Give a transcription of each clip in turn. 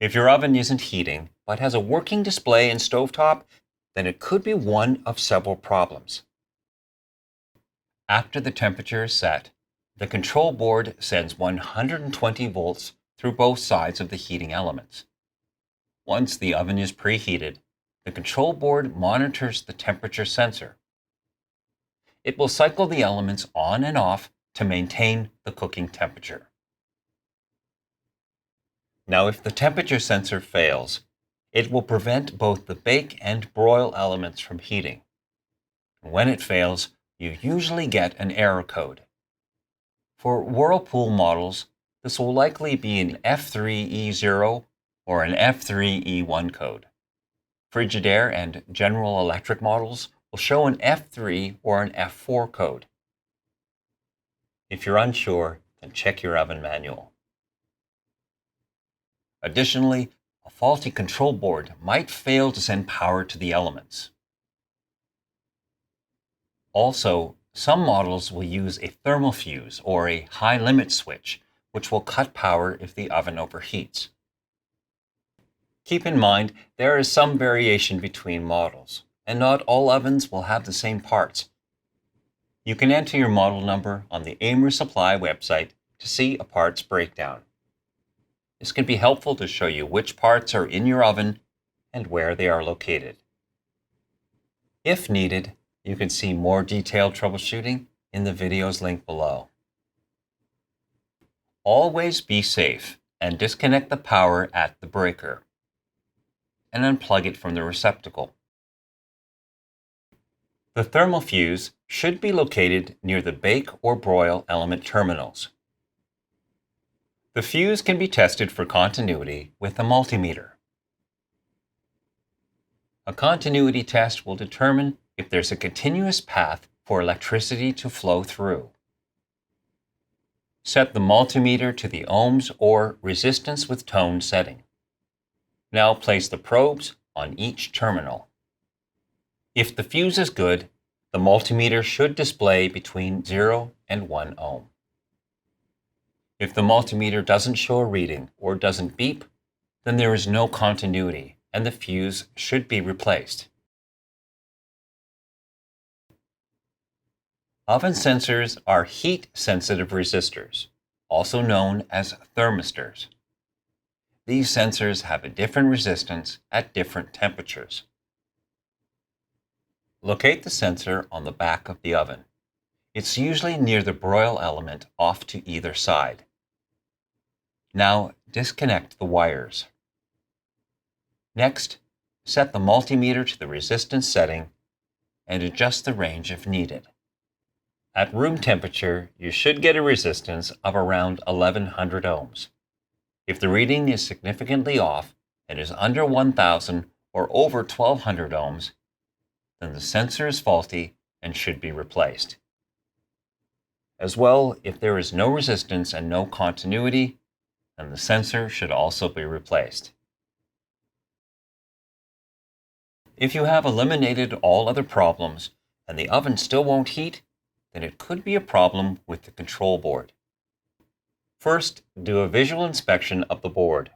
If your oven isn't heating but has a working display and stovetop, then it could be one of several problems. After the temperature is set, the control board sends 120 volts through both sides of the heating elements. Once the oven is preheated, the control board monitors the temperature sensor. It will cycle the elements on and off to maintain the cooking temperature. Now, if the temperature sensor fails, it will prevent both the bake and broil elements from heating. When it fails, you usually get an error code. For Whirlpool models, this will likely be an F3E0 or an F3E1 code. Frigidaire and General Electric models will show an F3 or an F4 code. If you're unsure, then check your oven manual. Additionally, a faulty control board might fail to send power to the elements. Also, some models will use a thermal fuse or a high limit switch, which will cut power if the oven overheats. Keep in mind, there is some variation between models, and not all ovens will have the same parts. You can enter your model number on the AMRE Supply website to see a parts breakdown. This can be helpful to show you which parts are in your oven and where they are located. If needed, you can see more detailed troubleshooting in the videos linked below. Always be safe and disconnect the power at the breaker and unplug it from the receptacle. The thermal fuse should be located near the bake or broil element terminals. The fuse can be tested for continuity with a multimeter. A continuity test will determine if there's a continuous path for electricity to flow through. Set the multimeter to the ohms or resistance with tone setting. Now place the probes on each terminal. If the fuse is good, the multimeter should display between 0 and 1 ohm. If the multimeter doesn't show a reading or doesn't beep, then there is no continuity and the fuse should be replaced. Oven sensors are heat-sensitive resistors, also known as thermistors. These sensors have a different resistance at different temperatures. Locate the sensor on the back of the oven. It's usually near the broil element off to either side. Now disconnect the wires. Next, set the multimeter to the resistance setting and adjust the range if needed. At room temperature, you should get a resistance of around 1100 ohms. If the reading is significantly off and is under 1000 or over 1200 ohms, then the sensor is faulty and should be replaced. As well, if there is no resistance and no continuity, then the sensor should also be replaced. If you have eliminated all other problems and the oven still won't heat, then it could be a problem with the control board. First, do a visual inspection of the board.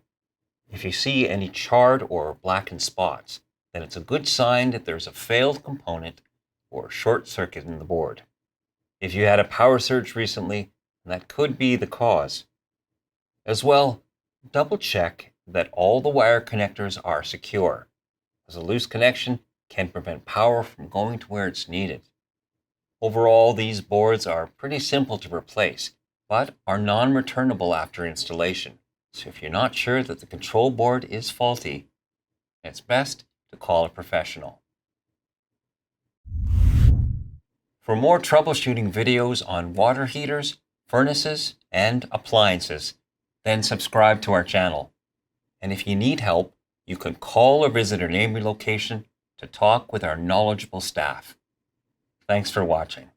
If you see any charred or blackened spots, then it's a good sign that there's a failed component or short circuit in the board. If you had a power surge recently, that could be the cause. As well, double check that all the wire connectors are secure, as a loose connection can prevent power from going to where it's needed. Overall, these boards are pretty simple to replace, but are non-returnable after installation. So if you're not sure that the control board is faulty, it's best to call a professional. For more troubleshooting videos on water heaters, furnaces, and appliances, then subscribe to our channel. And if you need help, you can call or visit our neighboring location to talk with our knowledgeable staff. Thanks for watching.